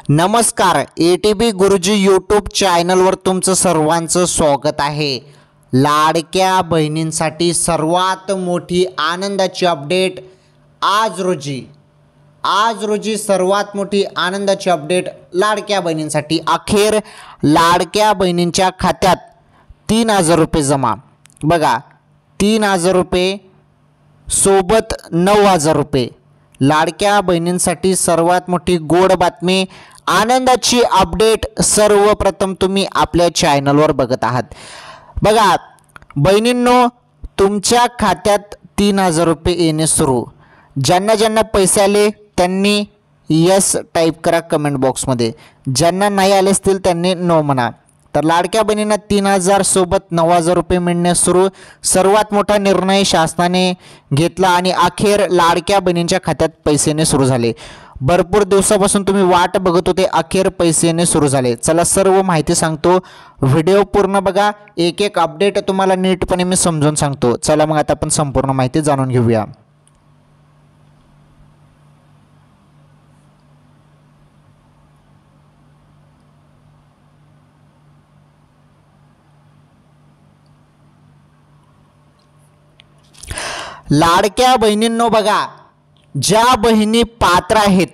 नमस्कार, ATP गुरुजी YouTube चॅनलवर तुमचं सर्वांचं स्वागत आहे। लाडक्या बहिणींसाठी सर्वात मोठी आनंदाची अपडेट आज रोजी सर्वात मोठी आनंदाची अपडेट लाडक्या बहिणींसाठी। अखेर लाडक्या बहिणींच्या खात्यात 3000 रुपये जमा। बघा, 3000 रुपये सोबत 9000 रुपये। लाडक्या बहिणींसाठी सर्वात मोठी गोड बातमी, आनंदाची अपडेट सर्वप्रथम तुम्ही आपल्या चॅनलवर बघत आहात। बघा बहिणींनो, तुमच्या खात्यात 3000 रुपये येणे सुरू। ज्यांना पैसे आले त्यांनी यस टाईप करा कमेंट बॉक्समध्ये, ज्यांना नाही आले असतील त्यांनी नो म्हणा। तर लाडक्या बहिणींना 3000 सोबत 9000 रुपये मिळणे सुरू। सर्वात मोठा निर्णय शासनाने घेतला आणि अखेर लाडक्या बहिणींच्या खात्यात पैसे येणे सुरू झाले। भरपूर दिवसापासून तुम्ही वाट बघत होते, अखेर पैसे येणे सुरू झाले। चला सर्व माहिती सांगतो, व्हिडिओ पूर्ण बघा, एक एक अपडेट तुम्हाला नीटपणे मी समजून सांगतो। चला मग आता आपण संपूर्ण माहिती जाणून घेऊया। लाडक्या बहिणींनो, बघा, ज्या बहिणी पात्र आहेत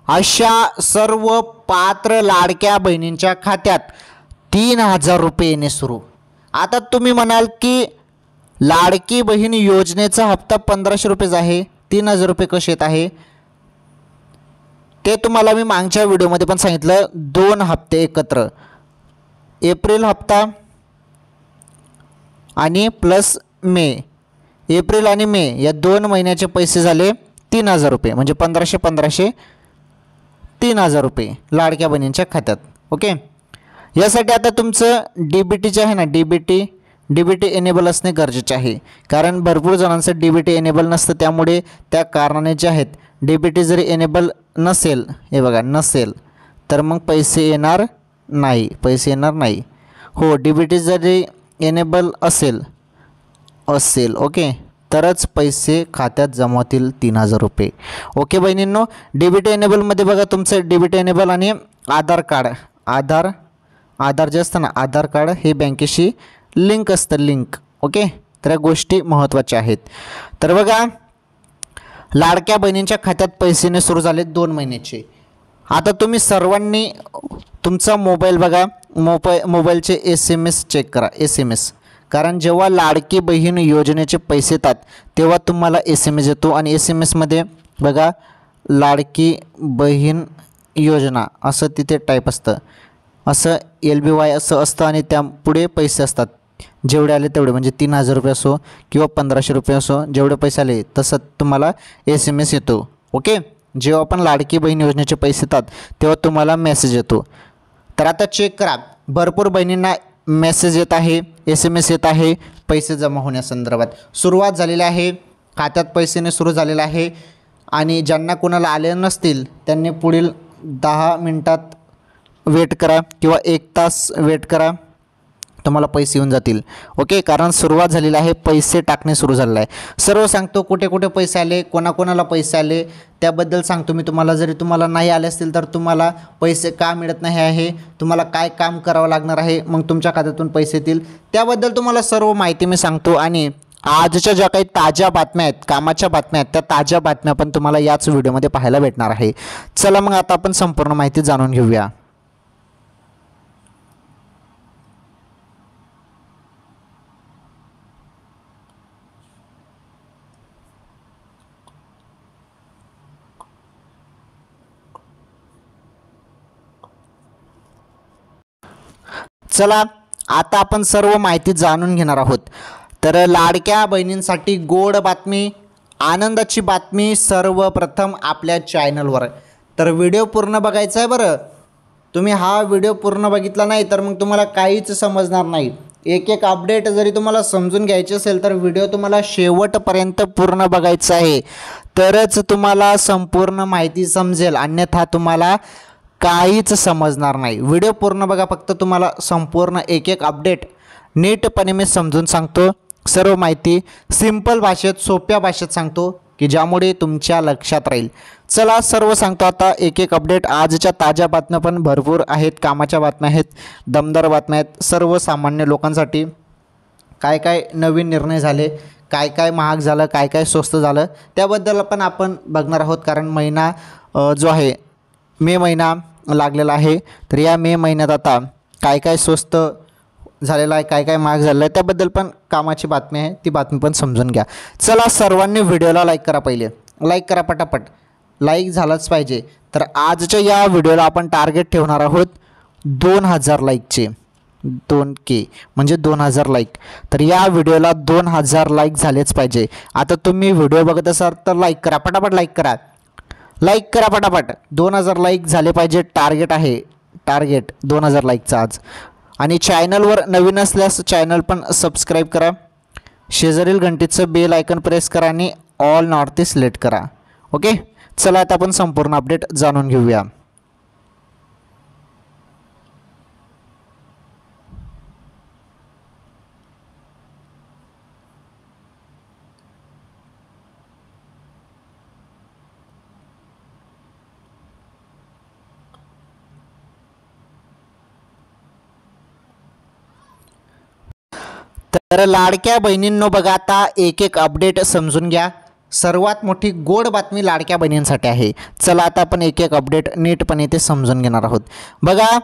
अशा सर्व पात्र लाडक्या बहिणींच्या खात्यात 3000 रुपये येणे सुरू। आता तुम्ही म्हणाल की लाडकी बहीण योजनेचा हप्ता 1500 रुपयेच आहे, 3000 रुपये कसे येत आहे? ते तुम्हाला मी मागच्या व्हिडिओमध्ये पण सांगितलं। 2 हप्ते एकत्र, एप्रिल हप्ता आणि प्लस मे, एप्रिल आणि मे या 2 महिन्याचे पैसे झाले 3000 रुपये, म्हणजे 1500 3000 रुपये लाडक्या बहिणींच्या खात्यात। ओके, यासाठी आता तुमचं DBT जे आहे ना, DBT एनेबल असणे गरजेचे आहे, कारण भरपूर जणांचं DBT एनेबल नसतं। त्यामुळे त्या कारणाने जे आहेत DBT जरी एनेबल नसेल, हे बघा नसेल, तर मग पैसे येणार नाही। हो, DBT जरी एनेबल असेल ओके, तरच पैसे खात्यात जमा होतील 3000 रुपये। ओके बहिणींनो, DBT एनेबलमध्ये बघा तुमचं DBT एनेबल आणि आधार कार्ड, आधार जे असतं ना, आधार कार्ड हे बँकेशी लिंक असतं, लिंक। ओके, तर या गोष्टी महत्त्वाच्या आहेत। तर बघा, लाडक्या बहिणींच्या खात्यात पैसे सुरू झाले 2 महिन्याचे। आता तुम्ही सर्वांनी तुमचा मोबाईल बघा, मोबाईलचे SMS चेक करा, SMS, कारण जेव्हा लाडकी बहीण योजनेचे पैसे येतात तेव्हा तुम्हाला SMS येतो आणि SMSमध्ये बघा लाडकी बहीण योजना असं तिथे टाईप असतं, असं LBY असं असतं आणि त्यापुढे पैसे असतात। जेवढे आले तेवढे, म्हणजे 3000 रुपये असो किंवा 1500 रुपये असो, जेवढे पैसे आले तसं तुम्हाला SMS येतो। ओके, जेव्हा पण लाडकी बहीण योजनेचे पैसे येतात तेव्हा तुम्हाला मेसेज येतो। तर आता चेक करा, भरपूर बहिणींना मेसेज येत आहे, SMS येत आहे पैसे जमा होण्यासंदर्भात। सुरुवात झालेली आहे, खात्यात पैसे सुरू झालेले आहे आणि ज्यांना कोणाला आले नसतील त्यांनी पुढील 10 मिनिटात वेट करा किंवा 1 तास वेट करा, तुम्हाला पैसे येऊन जातील। ओके, कारण सुरुवात झालेली आहे, पैसे टाकणे सुरू झालेलं आहे। सर्व सांगतो, कुठे कुठे पैसे आले, कोणाकोणाला पैसे आले त्याबद्दल सांगतो मी तुम्हाला। जरी तुम्हाला नाही आले असतील तर तुम्हाला पैसे का मिळत नाही आहे, तुम्हाला काय काम करावं लागणार आहे, मग तुमच्या खात्यातून पैसे येतील, त्याबद्दल तुम्हाला सर्व माहिती मी सांगतो। आणि आजच्या ज्या काही ताज्या बातम्या आहेत, कामाच्या बातम्या आहेत, त्या ताज्या बातम्या पण तुम्हाला याच व्हिडिओमध्ये पाहायला भेटणार आहे। चला मग आता आपण संपूर्ण माहिती जाणून घेऊया। चला आता आपण सर्व माहिती जाणून घेणार आहोत। तर लाडक्या बहिणींसाठी गोड बातमी, आनंदाची बातमी सर्वप्रथम आपल्या चॅनलवर। तर व्हिडिओ पूर्ण बघायचा आहे बरं, तुम्ही हा व्हिडिओ पूर्ण बघितला नाही तर मग तुम्हाला काहीच समजणार नाही। एक एक अपडेट जरी तुम्हाला समजून घ्यायची असेल तर व्हिडिओ तुम्हाला शेवटपर्यंत पूर्ण बघायचा आहे, तरच तुम्हाला संपूर्ण माहिती समजेल, अन्यथा तुम्हाला काहीच समजणार नाही। व्हिडिओ पूर्ण बघा, फक्त तुम्हाला संपूर्ण एक एक अपडेट नीटपणे मी समजून सांगतो। सर्व माहिती सिंपल भाषेत, सोप्या भाषेत सांगतो, की ज्यामुळे तुमच्या लक्षात राहील. चला सर्व सांगतो आता एक एक अपडेट. आजच्या ताज्या बातम्या पण भरपूर आहेत, कामाच्या बातम्या आहेत, दमदार बातम्या आहेत. सर्वसामान्य लोकांसाठी काय काय नवीन निर्णय झाले, काय काय महाग झालं, काय काय स्वस्त झालं, त्याबद्दल पण आपण बघणार आहोत. कारण महिना जो आहे मे महिना लागलेला आहे, तर या मे महिन्यात आता काय काय स्वस्त झालेलं आहे, काय काय महाग झालेलं आहे, त्याबद्दल पण कामाची बातमी आहे, ती बातमी पण समजून घ्या. चला सर्वांनी व्हिडिओला लाईक करा, पहिले लाईक करा पटापट, लाईक झालंच पाहिजे. तर आजच्या या व्हिडिओला आपण टार्गेट ठेवणार आहोत 2000 लाईकचे. 2K म्हणजे 2000 लाईक. तर या व्हिडिओला 2000 लाईक झालेच पाहिजे. आता तुम्ही व्हिडिओ बघत असाल तर लाईक करा पटापट, लाईक करा, लाईक करा पटापट. 2000 लाईक झाले पाहिजे, टार्गेट आहे, टार्गेट 2000 लाईकचा आज. आणि चॅनलवर नवीन असल्यास चॅनल पण सबस्क्राईब करा, शेजारील घंटीचं बेल आयकन प्रेस करा आणि ऑल नॉर्थ सिलेक्ट करा. ओके, चला आता आपण संपूर्ण अपडेट जाणून घेऊया. तर लाडक्या बहिणींनो बघा, आता एक एक अपडेट समजून घ्या. सर्वात मोठी गोड बातमी लाडक्या बहिणींसाठी आहे. चला आता आपण एक एक अपडेट नीटपणे ते समजून घेणार आहोत. बघा,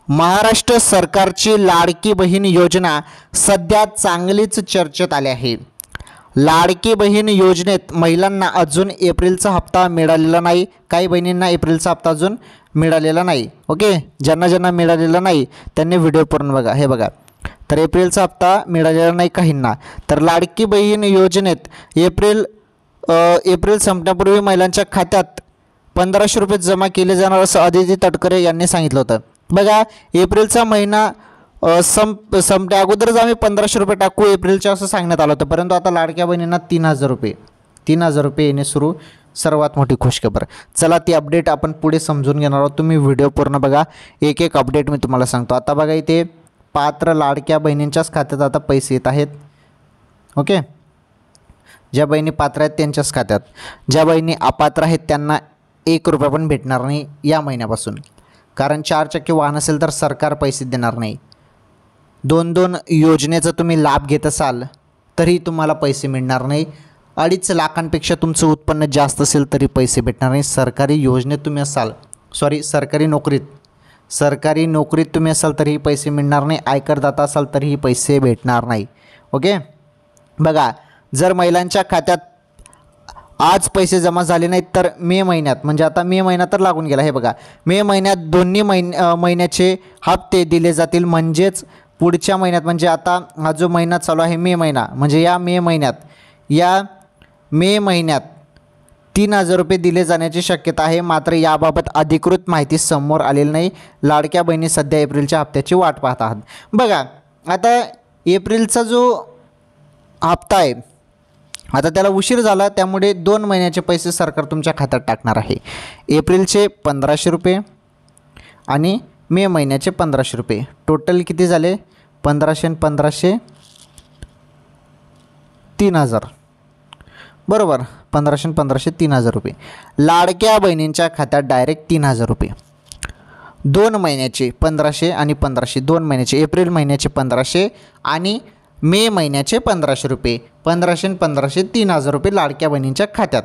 महाराष्ट्र सरकारची लाडकी बहीण योजना सध्या चांगलीच चर्चेत आली आहे. लाडकी बहीण योजनेत महिलांना अजून एप्रिलचा हप्ता मिळालेला नाही. काही बहिणींना एप्रिलचा हप्ता अजून मिळालेला नाही. ओके, ज्यांना ज्यांना मिळालेला नाही त्यांनी व्हिडिओ पूर्ण बघा. हे बघा, तर एप्रिलचा हप्ता मिळालेला नाही काहींना. तर लाडकी बहीण योजनेत एप्रिल संपण्यापूर्वी महिलांच्या खात्यात 1500 रुपये जमा केले जाणार असं अदिती तटकरे यांनी सांगितलं होतं. बघा, एप्रिलचा महिना संपण्या अगोदरच आम्ही 1500 रुपये टाकू एप्रिलच्या असं सांगण्यात आलं होतं. परंतु आता लाडक्या बहिणींना 3000 रुपये येणे सुरू. सर्वात मोठी खुशखबर. चला ती अपडेट आपण पुढे समजून घेणार आहोत. तुम्ही व्हिडिओ पूर्ण बघा, एक एक अपडेट मी तुम्हाला सांगतो. आता बघा, इथे पात्र लाडक्या बहिणींच्याच खात्यात आता पैसे येत आहेत. ओके, ज्या बहिणी पात्र आहेत त्यांच्याच खात्यात. ज्या बहिणी अपात्र आहेत त्यांना 1 रुपया पण भेटणार नाही या महिन्यापासून. कारण 4 चाकी वाहन असेल तर सरकार पैसे देणार नाही. 2-2 योजनेचा तुम्ही लाभ घेत असाल तरी तुम्हाला पैसे मिळणार नाही. 2.5 लाखांपेक्षा तुमचं उत्पन्न जास्त असेल तरी पैसे भेटणार नाही. सरकारी योजनेत तुम्ही असाल, सरकारी नोकरीत तुम्ही असाल तरीही पैसे मिळणार नाही. आयकरदाता असाल तरीही पैसे भेटणार नाही. ओके, बघा, जर महिलांच्या खात्यात आज पैसे जमा झाले नाहीत तर मे महिन्यात, म्हणजे आता मे महिना तर लागून गेला, हे बघा, मे महिन्यात दोन्ही महिन्याचे हप्ते दिले जातील. म्हणजेच पुढच्या महिन्यात, म्हणजे आता हा जो महिना चालू आहे मे महिना, म्हणजे या मे महिन्यात 3000 रुपये दिले जाण्याची शक्यता आहे. मात्र याबाबत अधिकृत माहिती समोर आलेली नाही. लाडक्या बहिणी सध्या एप्रिलच्या हप्त्याची वाट पाहत आहात. बघा, आता एप्रिलचा जो हप्ता आहे आता त्याला उशीर झाला, त्यामुळे 2 महिन्याचे पैसे सरकार तुमच्या खात्यात टाकणार आहे. एप्रिलचे 1500 रुपये आणि मे महिन्याचे 1500 रुपये. टोटल किती झाले? 1500 आणि 1500 3000. बरोबर, 1500 आणि 1500 3000 रुपये लाडक्या बहिणींच्या खात्यात डायरेक्ट 3000 रुपये. 2 महिन्याचे 1500 आणि 1500, 2 महिन्याचे, एप्रिल महिन्याचे 1500 आणि मे महिन्याचे 1500 रुपये. 1500 आणि 1500 3000 रुपये लाडक्या बहिणींच्या खात्यात.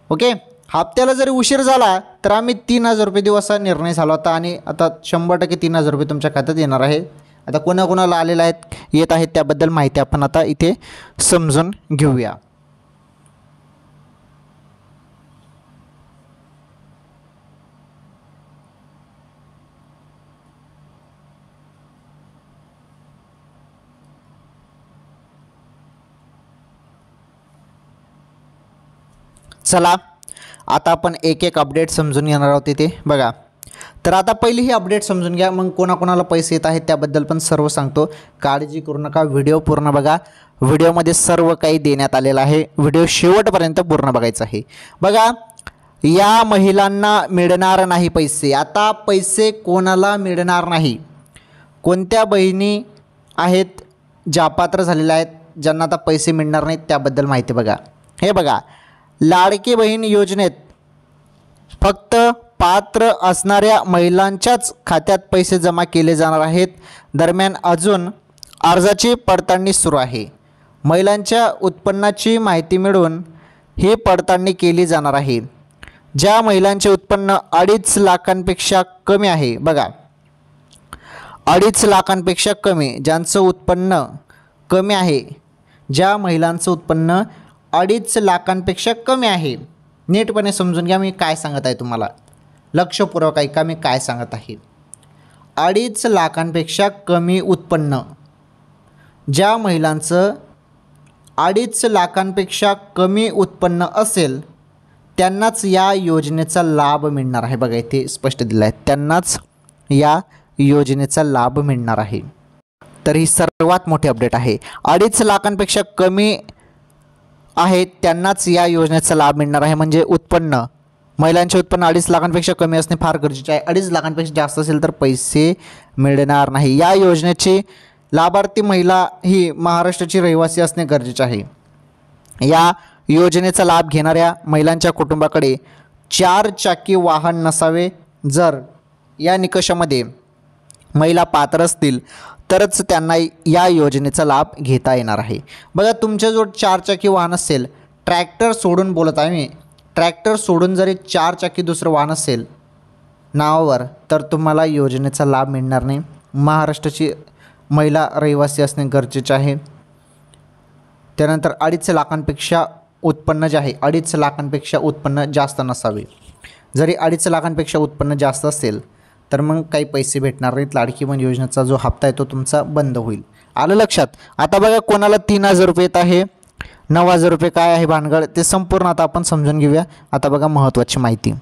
ओके, हप्त्याला जरी उशीर झाला तर आम्ही 3000 रुपये देऊ असा निर्णय झाला होता आणि आता 100% 3000 रुपये तुमच्या खात्यात येणार आहे. आता कोणाकोणाला आलेला येत आहेत त्याबद्दल माहिती आपण आता इथे समजून घेऊया. चला आता आपण एक एक अपडेट समजून घेणार आहोत इथे. बघा, तर आता पहिली ही अपडेट समजून घ्या, मग कोणाकोणाला पैसे येत आहेत त्याबद्दल पण सर्व सांगतो. काळजी करू नका, व्हिडिओ पूर्ण बघा. व्हिडिओमध्ये सर्व काही देण्यात आलेलं आहे. व्हिडिओ शेवटपर्यंत पूर्ण बघायचा आहे. बघा, या महिलांना मिळणार नाही पैसे. आता पैसे कोणाला मिळणार नाही? कोणत्या बहिणी आहेत ज्या अपात्र झालेल्या आहेत, ज्यांना आता पैसे मिळणार नाहीत त्याबद्दल माहिती बघा. हे बघा, लाडकी बहीण योजनेत फक्त पात्र असणाऱ्या महिलांच्याच खात्यात पैसे जमा केले जाणार आहेत. दरम्यान अजून अर्जाची पडताळणी सुरू आहे. महिलांच्या उत्पन्नाची माहिती मिळवून ही पडताळणी केली जाणार आहे. ज्या महिलांचे उत्पन्न 2.5 लाखांपेक्षा कमी आहे, बघा 2.5 लाखांपेक्षा कमी, ज्यांचं उत्पन्न कमी आहे, ज्या महिलांचं उत्पन्न 2.5 लाखांपेक्षा कमी आहे, नीटपणे समजून घ्या मी काय सांगत आहे तुम्हाला, लक्षपूर्वक ऐका मी काय सांगत आहे. 2.5 लाखांपेक्षा कमी उत्पन्न, ज्या महिलांचं 2.5 लाखांपेक्षा कमी उत्पन्न असेल त्यांनाच या योजनेचा लाभ मिळणार आहे. बघा इथे स्पष्ट दिलं आहे, त्यांनाच या योजनेचा लाभ मिळणार आहे. तर ही सर्वात मोठी अपडेट आहे. 2.5 लाखांपेक्षा कमी आहे त्यांनाच या योजनेचा लाभ मिळणार आहे. म्हणजे उत्पन्न, महिलांचे उत्पन्न 2.5 लाखांपेक्षा कमी असणे फार गरजेचे आहे. 2.5 लाखांपेक्षा जास्त असेल तर पैसे मिळणार नाही. या योजनेची लाभार्थी महिला ही महाराष्ट्राची रहिवासी असणे गरजेचे आहे. या योजनेचा लाभ घेणाऱ्या महिलांच्या कुटुंबाकडे 4 चाकी वाहन नसावे. जर या निकषामध्ये महिला पात्र असतील तरच त्यांना या योजनेचा लाभ घेता येणार आहे. बघा तुमच्याजवळ 4 चाकी वाहन असेल, ट्रॅक्टर सोडून बोलत आहे मी, ट्रॅक्टर सोडून जरी 4 चाकी दुसरं वाहन असेल नावावर तर तुम्हाला योजनेचा लाभ मिळणार नाही. महाराष्ट्राची महिला रहिवासी असणे गरजेचे आहे. त्यानंतर 2.5 लाखांपेक्षा उत्पन्न जे आहे, 2.5 लाखांपेक्षा उत्पन्न जास्त नसावे. जरी 2.5 लाखांपेक्षा उत्पन्न जास्त असेल तर मग काही पैसे भेटणार नाहीत. लाडकी बहीण योजनेचा जो हप्ता आहे तो तुमचा बंद होईल. आलं लक्षात. आता बघा कोणाला 3,000 रुपये येत आहे, 9,000 रुपये काय आहे भानगड ते संपूर्ण आता आपण समजून घेऊया. आता बघा महत्त्वाची माहिती.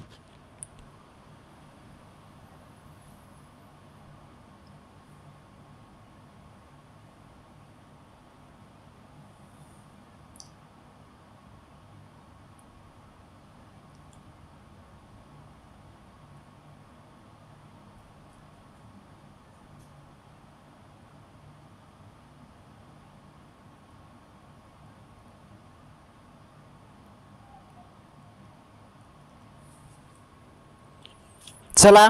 चला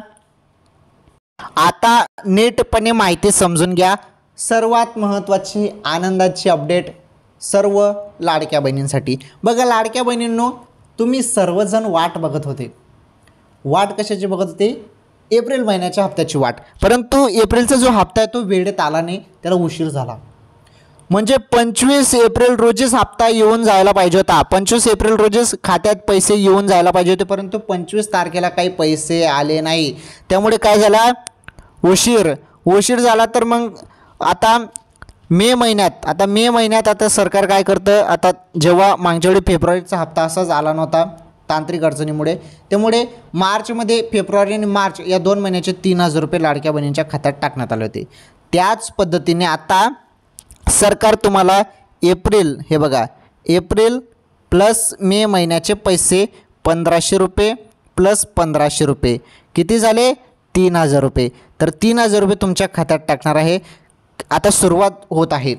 आता नीटपणे माहिती समजून घ्या. सर्वात महत्त्वाची आनंदाची अपडेट सर्व लाडक्या बहिणींसाठी. बघा लाडक्या बहिणींनो, तुम्ही सर्वजण वाट बघत होते. वाट कशाची बघत होते? एप्रिल महिन्याच्या हप्त्याची वाट. परंतु एप्रिलचा जो हप्ता आहे तो वेळेत आला नाही, त्याला उशीर झाला. म्हणजे 25 एप्रिल रोजीच हप्ता येऊन जायला पाहिजे होता. 25 एप्रिल रोजीच खात्यात पैसे येऊन जायला पाहिजे होते, परंतु 25 तारखेला काही पैसे आले नाही. त्यामुळे काय झाला? उशीर झाला. तर मग आता मे महिन्यात आता सरकार काय करतं, आता जेव्हा मागच्या वेळी फेब्रुवारीचा हप्ता असाच आला नव्हता तांत्रिक अडचणीमुळे, त्यामुळे मार्चमध्ये, फेब्रुवारी आणि मार्च या 2 महिन्याचे 3,000 रुपये लाडक्या बहिणींच्या खात्यात टाकण्यात आले होते. त्याच पद्धतीने आता सरकार तुम्हाला एप्रिल, हे बघा एप्रिल प्लस मे महिन्याचे पैसे 1,500 रुपये प्लस 1,500 रुपये किती झाले? 3,000 रुपये. तर 3,000 रुपये तुमच्या खात्यात टाकणार आहे. आता सुरुवात होत आहे.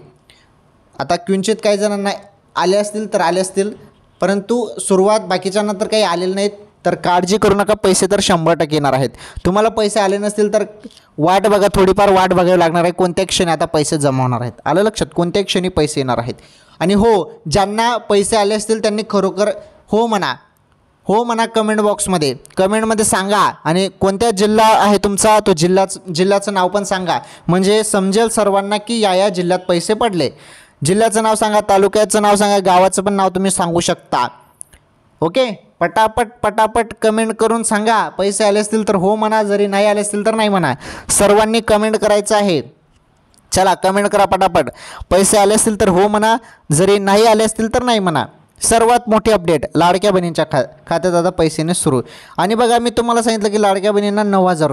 आता किंचित काही जणांना आले असतील तर आले असतील, परंतु सुरुवात बाकीच्यांना तर काही आलेलं नाहीत. तर काळजी करू नका, पैसे तर 100% येणार आहेत. तुम्हाला पैसे आले नसतील तर वाट बघा, थोडीफार वाट बघावी लागणार आहे. कोणत्या क्षणी आता पैसे जमा होणार आहेत, आलं लक्षात? कोणत्या क्षणी पैसे येणार आहेत. आणि हो, ज्यांना पैसे आले असतील त्यांनी खरोखर हो म्हणा कमेंटमध्ये सांगा. आणि कोणत्या जिल्हा आहे तुमचा तो जिल्ह्याचं नाव पण सांगा, म्हणजे समजेल सर्वांना की या जिल्ह्यात पैसे पडले. जिल्ह्याचं नाव सांगा, तालुक्याचं नाव सांगा, गावाचं पण नाव तुम्ही सांगू शकता. ओके, पटापट कमेंट करून सांगा. पैसे आले असतील तर हो म्हणा, जरी नाही आले असतील तर नाही म्हणा. सर्वांनी कमेंट करायचं आहे. चला कमेंट करा पटापट. पैसे आले असतील तर हो म्हणा, जरी नाही आले असतील तर नाही म्हणा. सर्वात मोठी अपडेट, लाडक्या बहिणींच्या खात्यात आता पैसेने सुरू. आणि बघा मी तुम्हाला सांगितलं की लाडक्या बहिणींना 9,000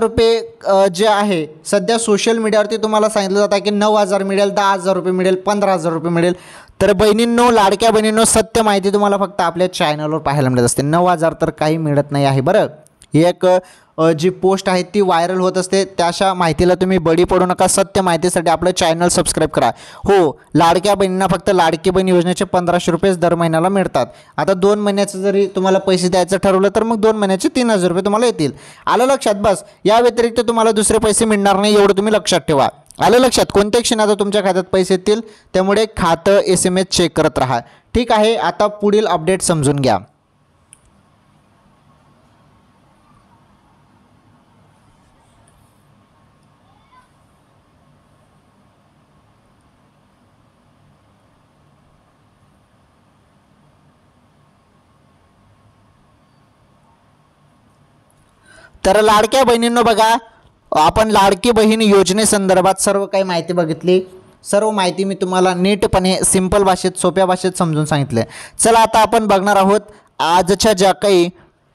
रुपये जे आहे सध्या सोशल मीडियावरती तुम्हाला सांगितलं जातं की 9,000 मिळेल, 10,000 रुपये मिळेल, 15,000 रुपये मिळेल. तर बहिणींनो, लाडक्या बहिणींनो, सत्य माहिती तुम्हाला फक्त आपल्या चॅनलवर पाहायला मिळत असते. 9,000 तर काही मिळत नाही आहे बरं. एक जी पोस्ट आहे ती व्हायरल होत असते. त्याशा माहितीला तुम्ही बळी पडू नका. सत्य माहितीसाठी आपलं चॅनल सबस्क्राईब करा. हो, लाडक्या बहिणींना फक्त लाडकी बहीण योजनेचे 1500 रुपये दर महिन्याला मिळतात. आता 2 महिन्याचं जरी तुम्हाला पैसे द्यायचं ठरवलं तर मग 2 महिन्याचे 3000 रुपये तुम्हाला येतील. आलं लक्षात? बस, या व्यतिरिक्त तुम्हाला दुसरे पैसे मिळणार नाही, एवढं तुम्ही लक्षात ठेवा. आलं लक्षात? कोणत्या क्षणात तुमच्या खात्यात पैसे येतील, त्यामुळे खातं SMS चेक करत राहा. ठीक आहे, आता पुढील अपडेट समजून घ्या. तर लाडक्या बहिणींनो बघा, आपण लाडकी बहीण योजनेसंदर्भात सर्व काही माहिती बघितली. सर्व माहिती मी तुम्हाला नीटपणे सिंपल भाषेत, सोप्या भाषेत समजून सांगितले. चला आता आपण बघणार आहोत आजच्या ज्या काही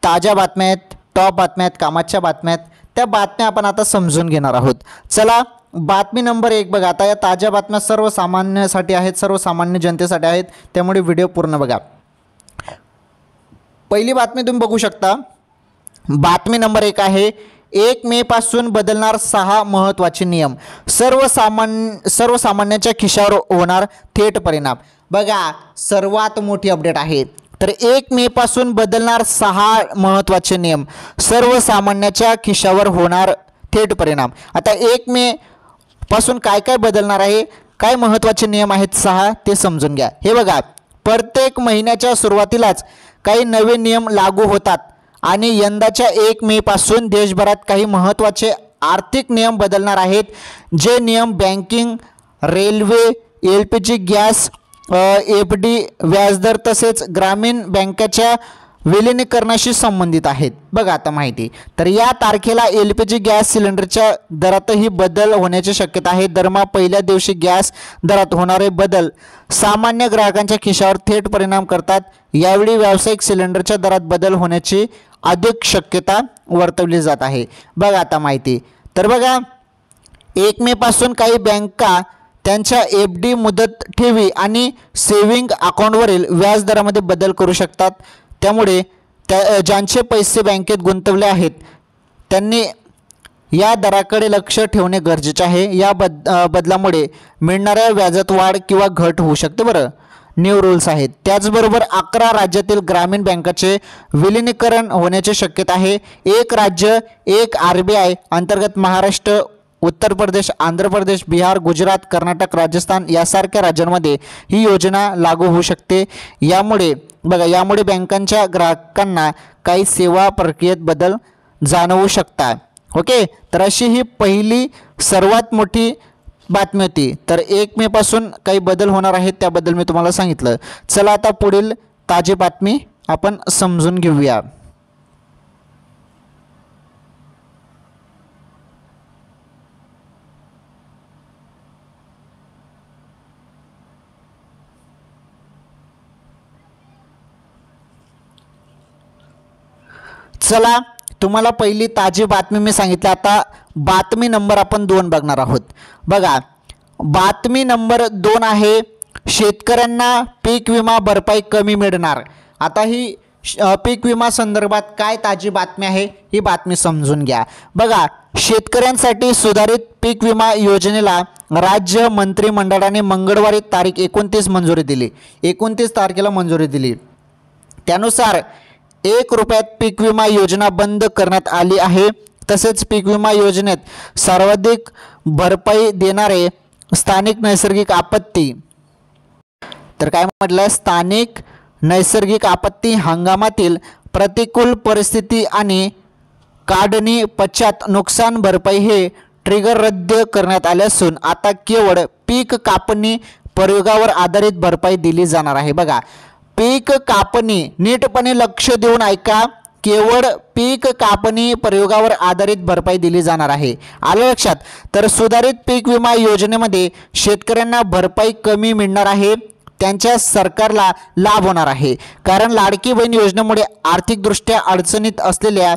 ताज्या बातम्या आहेत, टॉप बातम्या आहेत, कामाच्या बातम्या आहेत, त्या बातम्या आपण आता समजून घेणार आहोत. चला, बातमी नंबर 1 बघा. आता या ताज्या बातम्या सर्वसामान्यासाठी आहेत, सर्वसामान्य जनतेसाठी आहेत, त्यामुळे व्हिडिओ पूर्ण बघा. पहिली बातमी तुम्ही बघू शकता. बातमी नंबर 1 आहे, 1 मे पासून बदलणार 6 महत्त्वाचे नियम, सर्वसामान्यांच्या खिशावर होणार थेट परिणाम. बघा, सर्वात मोठी अपडेट आहे. तर 1 मे पासून बदलणार 6 महत्त्वाचे नियम, सर्वसामान्यांच्या खिशावर होणार थेट परिणाम. आता 1 मे पासून काय काय बदलणार आहे, काय महत्त्वाचे नियम आहेत 6 ते समजून घ्या. हे बघा, प्रत्येक महिन्याच्या सुरुवातीलाच काही नवे नियम लागू होतात आणि यंदाच्या 1 मे पासून देशभरात काही महत्त्वाचे आर्थिक नियम बदलणार आहेत. जे नियम banking, railway, LPG gas, FD, व्याजदर तसेच ग्रामीण बँकेच्या विलिनीकरणाशी संबंधित आहेत. बघा आता माहिती. तर या तारखेला LPG गॅस सिलेंडरच्या दरातही बदल होण्याची शक्यता आहे. दरमहा पहिल्या दिवशी गॅस दरात होणारे बदल सामान्य ग्राहकांच्या खिशावर थेट परिणाम करतात. यावेळी व्यावसायिक सिलेंडरच्या दरात बदल होण्याची अधिक शक्यता वर्तवली जात आहे. बघा आता माहिती. तर बघा, 1 मे पासून काही बँका त्यांच्या FD मुदत ठेवी आणि सेव्हिंग अकाउंटवरील व्याज दरामध्ये बदल करू शकतात. त्यामुळे ज्यांचे पैसे बँकेत गुंतवले आहेत त्यांनी या दराकडे लक्ष ठेवणे गरजेचे आहे. या बदलामुळे मिळणाऱ्या व्याजात वाढ किंवा घट होऊ शकते. बरं, न्यू रूल्स आहेत. त्याचबरोबर 11 राज्यातील ग्रामीण बँकाचे विलिनीकरण होण्याची शक्यता आहे. एक राज्य, एक RBI अंतर्गत महाराष्ट्र, उत्तर प्रदेश, आंध्र प्रदेश, बिहार, गुजरात, कर्नाटक, राजस्थान यासारख्या राज्यांमध्ये ही योजना लागू होऊ शकते. यामुळे बँकांच्या ग्राहकांना काही सेवा प्रक्रियेत बदल जाणवू शकतात. ओके, तर अशी ही पहिली सर्वात मोठी बातमी होती. तर 1 मे पासून काही बदल होणार आहेत, त्याबद्दल मी तुम्हाला सांगितलं. चला आता पुढील ताजी बातमी आपण समजून घेऊया. चला, तुम्हाला पहिली ताजी बातमी मी सांगितली. आता बातमी नंबर आपण 2 बघणार आहोत. बघा, बातमी नंबर 2 आहे, शेतकऱ्यांना पीक विमा भरपाई कमी मिळणार. आता ही पीक विमा संदर्भात काय ताजी बातमी आहे, ही बातमी समजून घ्या. बघा, शेतकऱ्यांसाठी सुधारित पीक विमा योजनेला राज्य मंत्रिमंडळाने मंगळवारी तारीख 29 मंजुरी दिली. 29 तारखेला मंजुरी दिली. त्यानुसार 1 रुपयात पीक विमा योजना बंद करण्यात आली आहे. तसेच पीक विमा योजनेत सर्वाधिक भरपाई देणारे स्थानिक नैसर्गिक आपत्ती, तर काय म्हटलं, स्थानिक नैसर्गिक आपत्ती हंगामातील प्रतिकूल परिस्थिती आणि काढणी पश्चात नुकसान भरपाई हे ट्रिगर रद्द करण्यात आले असून आता केवळ पीक कापणी प्रयोगावर आधारित भरपाई दिली जाणार आहे. बघा, पीक कापणी, नीटपणे लक्ष देऊन ऐका, केवळ पीक कापणी प्रयोगावर आधारित भरपाई दिली जाणार आहे. आलं लक्षात? तर सुधारित पीक विमा योजनेमध्ये शेतकऱ्यांना भरपाई कमी मिळणार आहे. त्यांच्या सरकारला लाभ होणार आहे. कारण लाडकी बहीण योजनेमुळे आर्थिकदृष्ट्या अडचणीत असलेल्या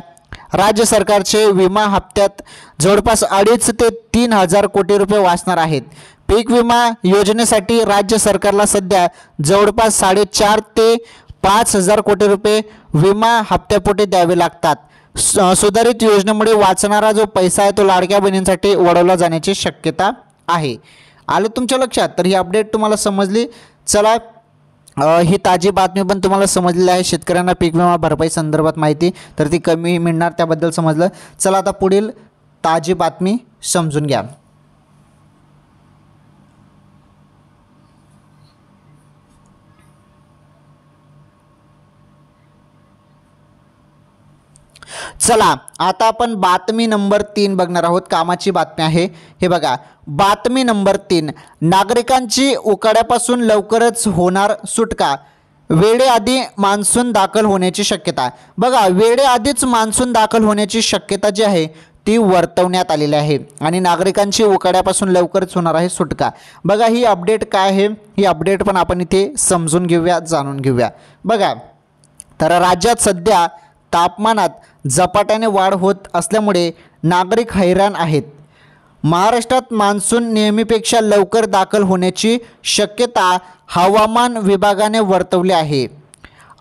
राज्य सरकारचे विमा हप्त्यात जवळपास 2.5 ते 3 हजार कोटी रुपये वाचणार आहेत. पीक विमा योजनेसाठी राज्य सरकारला सध्या जवळपास 4.5 ते 5,000 कोटी रुपये विमा हप्त्यापोटी द्यावे लागतात. सुधारित योजनेमुळे वाचणारा जो पैसा आहे तो लाडक्या बहिणींसाठी वळवला जाण्याची शक्यता आहे. आलं तुमच्या लक्षात? तर ही अपडेट तुम्हाला समजली. चला, ही ताजी बातमी पण तुम्हाला समजलेली आहे. शेतकऱ्यांना पीक विमा भरपाई संदर्भात माहिती तर ती कमी मिळणार त्याबद्दल समजलं. चला आता पुढील ताजी बातमी समजून घ्या. चला आता आपण बातमी नंबर 3 बघणार आहोत. कामाची बातमी आहे. हे बघा, बातमी नंबर 3, नागरिकांची उकाड्यापासून लवकरच होणार सुटका, वेळेआधी मान्सून दाखल होण्याची शक्यता. बघा, वेळेआधीच मान्सून दाखल होण्याची शक्यता जी आहे ती वर्तवण्यात आलेली आहे आणि नागरिकांची उकाड्यापासून लवकरच होणार आहे सुटका. बघा, ही अपडेट काय आहे, ही अपडेट पण आपण इथे समजून घेऊया, जाणून घेऊया. बघा, तर राज्यात सध्या तापमानात झपाट्याने वाढ होत असल्यामुळे नागरिक हैराण आहेत. महाराष्ट्रात मान्सून नेहमीपेक्षा लवकर दाखल होण्याची शक्यता हवामान विभागाने वर्तवली आहे.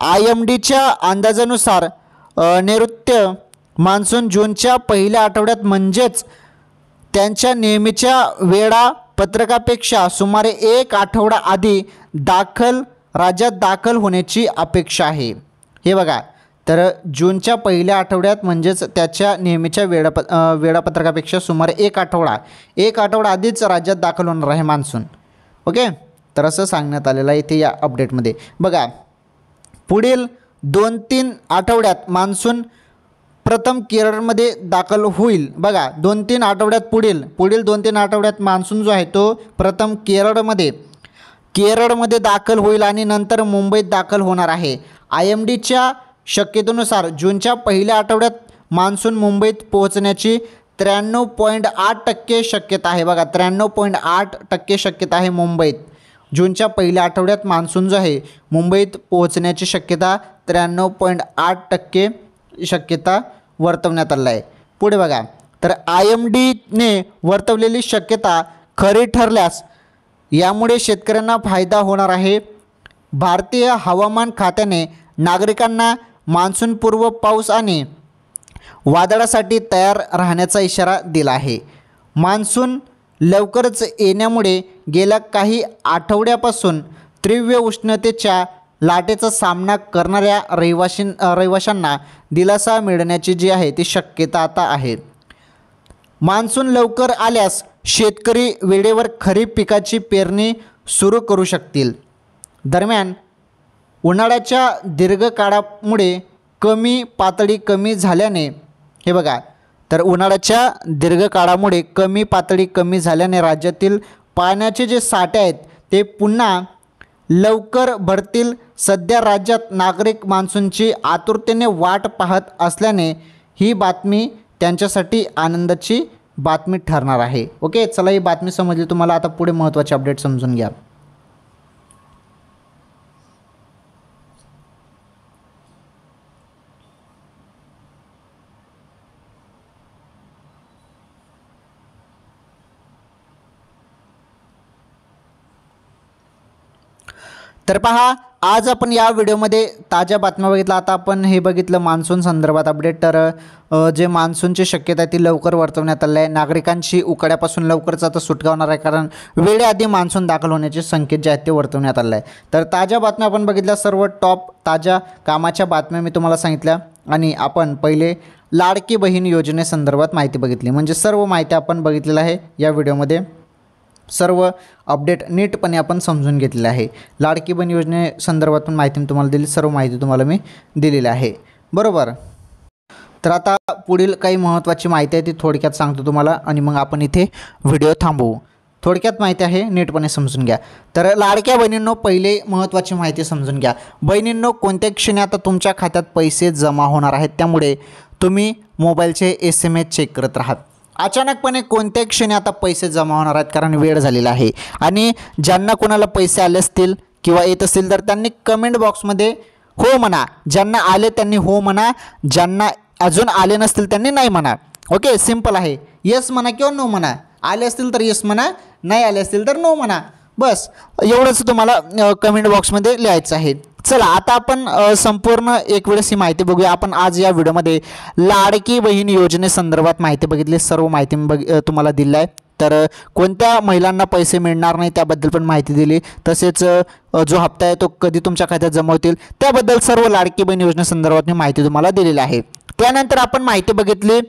IMDच्या अंदाजानुसार नैऋत्य मान्सून जूनच्या पहिल्या आठवड्यात म्हणजेच त्यांच्या नेहमीच्या वेळापत्रकापेक्षा सुमारे 1 आठवडा आधी राज्यात दाखल होण्याची अपेक्षा आहे. हे बघा, तर जूनच्या पहिल्या आठवड्यात म्हणजेच त्याच्या नेहमीच्या वेळापत्रकापेक्षा सुमारे 1 आठवडा आधीच राज्यात दाखल होणार आहे मान्सून. ओके, तर असं सांगण्यात आलेलं आहे इथे या अपडेटमध्ये. बघा, पुढील 2-3 आठवड्यात मान्सून प्रथम केरळमध्ये दाखल होईल. बघा, 2-3 आठवड्यात पुढील 2-3 आठवड्यात मान्सून जो आहे तो प्रथम केरळमध्ये दाखल होईल आणि नंतर मुंबईत दाखल होणार आहे. IMDच्या शक्यतेनुसार जूनच्या पहिल्या आठवड्यात मान्सून मुंबईत पोहोचण्याची 93.8% शक्यता आहे. बघा, 93.8% शक्यता आहे मुंबईत. जूनच्या पहिल्या आठवड्यात मान्सून जो आहे मुंबईत पोहोचण्याची शक्यता 93.8% शक्यता वर्तवण्यात आली आहे. पुढे बघा, तर IMDने वर्तवलेली शक्यता खरी ठरल्यास यामुळे शेतकऱ्यांना फायदा होणार आहे. भारतीय हवामान खात्याने नागरिकांना मान्सूनपूर्व पाऊस आणि वादळासाठी तयार राहण्याचा इशारा दिला आहे. मान्सून लवकरच येण्यामुळे गेल्या काही आठवड्यापासून तीव्र उष्णतेच्या लाटेचा सामना करणाऱ्या रहिवाशांना दिलासा मिळण्याची जी आहे ती शक्यता आता आहे. मान्सून लवकर आल्यास शेतकरी वेळेवर खरीप पिकाची पेरणी सुरू करू शकतील. दरम्यान उन्हाळ्याच्या दीर्घकाळामुळे कमी झाल्याने हे बघा, तर उन्हाळ्याच्या दीर्घकाळामुळे पातळी कमी झाल्याने राज्यातील पाण्याचे जे साठे आहेत ते पुन्हा लवकर भरतील. सध्या राज्यात नागरिक मान्सूनची आतुरतेने वाट पाहत असल्याने ही बातमी त्यांच्यासाठी आनंदाची बातमी ठरणार आहे. ओके, चला ही बातमी समजली तुम्हाला. आता पुढे महत्त्वाचे अपडेट समजून घ्या. तर पहा, आज आपण या व्हिडिओमध्ये ताज्या बातम्या बघितल्या. आता आपण हे बघितलं मान्सून संदर्भात अपडेट. तर जे मान्सूनची शक्यता आहे ती लवकर वर्तवण्यात आली आहे. नागरिकांची उकाड्यापासून लवकरच आता सुटका होणार आहे, कारण वेळेआधी मान्सून दाखल होण्याचे संकेत जे आहेत ते वर्तवण्यात आले आहे. तर ताज्या बातम्या आपण बघितल्या, सर्व टॉप ताज्या कामाच्या बातम्या मी तुम्हाला सांगितल्या. आणि आपण पहिले लाडकी बहीण योजनेसंदर्भात माहिती बघितली, म्हणजे सर्व माहिती आपण बघितलेलं आहे या व्हिडिओमध्ये. सर्व अपडेट नीटपणे आपण समजून घेतलेले आहे. लाडकी बहीण योजनेसंदर्भातून माहिती मी तुम्हाला दिली, सर्व माहिती तुम्हाला मी दिलेली आहे, बरोबर. तर आता पुढील काही महत्त्वाची माहिती आहे ती थोडक्यात सांगतो तुम्हाला आणि मग आपण इथे व्हिडिओ थांबवू. थोडक्यात माहिती आहे, नीटपणे समजून घ्या. तर लाडक्या बहिणींनो, पहिले महत्त्वाची माहिती समजून घ्या. बहिणींनो, कोणत्या क्षणी आता तुमच्या खात्यात पैसे जमा होणार आहेत, त्यामुळे तुम्ही मोबाईलचे SMS चेक करत राहा. अचानकपणे कोणत्या क्षणी आता पैसे जमा होणार आहेत, कारण वेळ झालेला आहे. आणि ज्यांना कोणाला पैसे आले असतील किंवा येत असतील तर त्यांनी कमेंट बॉक्समध्ये हो म्हणा. ज्यांना आले त्यांनी हो म्हणा, ज्यांना अजून आले नसतील त्यांनी नाही म्हणा. ओके, सिंपल आहे. येस म्हणा किंवा नो म्हणा. आले असतील तर येस म्हणा, नाही आले असतील तर नो म्हणा, बस एवढंच तुम्हाला कमेंट बॉक्समध्ये लिहायचं आहे। चला आता आपण संपूर्ण एक वेळेस ही माहिती बघूया। आपण आज या व्हिडिओमध्ये लाडकी बहीण योजनेसंदर्भात माहिती बघितली, सर्व माहिती तुम्हाला दिली आहे। तर कोणत्या महिलांना पैसे मिळणार नाही त्याबद्दल पण माहिती दिली, तसेच जो हप्ता आहे तो कधी तुमच्या खात्यात जमा होतील त्याबद्दल सर्व लाडकी बहीण योजनेसंदर्भात मी माहिती तुम्हाला दिलेली आहे। त्यानंतर आपण माहिती बघितली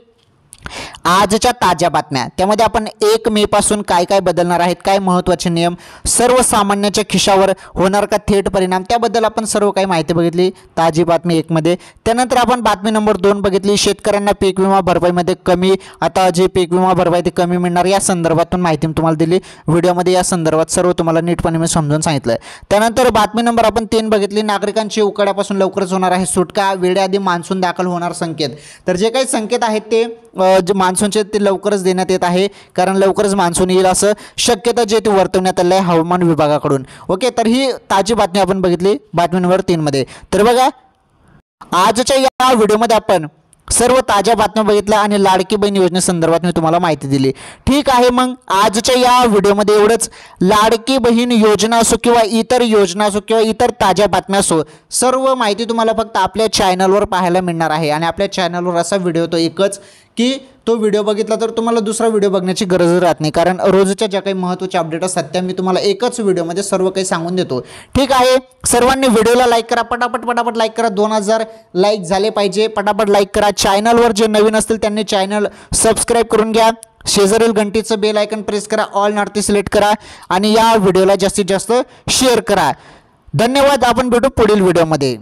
आजच्या ताज्या बातम्या, त्यामध्ये आपण 1 मे पासून काय काय बदलणार आहेत, काय महत्त्वाचे नियम, सर्वसामान्यांच्या खिशावर होणार का थेट परिणाम, त्याबद्दल आपण सर्व काही माहिती बघितली ताजी बातमी 1 मध्ये। त्यानंतर आपण बातमी नंबर 2 बघितली शेतकऱ्यांना पीक विमा भरपाईमध्ये कमी, आता जे पीक विमा भरपाई ते कमी मिळणार या संदर्भातून माहिती तुम्हाला दिली व्हिडिओमध्ये, या संदर्भात सर्व तुम्हाला नीटपणे मी समजून सांगितलं। त्यानंतर बातमी नंबर आपण 3 बघितली नागरिकांची उकाड्यापासून लवकरच होणार आहे सुटका, वेळेआधी मान्सून दाखल होणार संकेत। तर जे काही संकेत आहेत ते जे मान्सूनचे ते लवकरच देण्यात येत आहे, कारण लवकरच मान्सून येईल असं शक्यता जे ते वर्तवण्यात आलं आहे हवामान विभागाकडून। ओके, तर ही ताजी बातमी आपण बघितली बातमी नंबर 3 मध्ये। तर बघा आजच्या या व्हिडिओमध्ये आपण सर्व ताज्या बातम्या बघितल्या आणि लाडकी बहीण योजनेसंदर्भात मी तुम्हाला माहिती दिली। ठीक आहे, मग आजच्या या व्हिडिओमध्ये एवढंच। लाडकी बहीण योजना असो किंवा इतर योजना असो किंवा इतर ताज्या बातम्या असो, सर्व माहिती तुम्हाला फक्त आपल्या चॅनलवर पाहायला मिळणार आहे। आणि आपल्या चॅनलवर असा व्हिडिओ तो एकच की तो व्हिडिओ बघितला तर तुम्हाला दुसरा व्हिडिओ बघण्याची गरज राहत नाही, कारण रोजच्या ज्या काही महत्त्वाचे अपडेट असतात त्या मी तुम्हाला एकच व्हिडिओमध्ये सर्व काही सांगून देतो। ठीक आहे, सर्वांनी व्हिडिओला लाईक करा, पटापट लाईक करा, 2000 लाईक झाले पाहिजे, पटापट लाईक करा। चॅनलवर जे नवीन असतील त्यांनी चॅनल सबस्क्राईब करून घ्या, शेजारील घंटीचं बेल आयकन प्रेस करा, ऑल नॉट सिलेक्ट करा आणि या व्हिडिओला जास्तीत जास्त शेअर करा। धन्यवाद, आपण भेटू पुढील व्हिडिओमध्ये।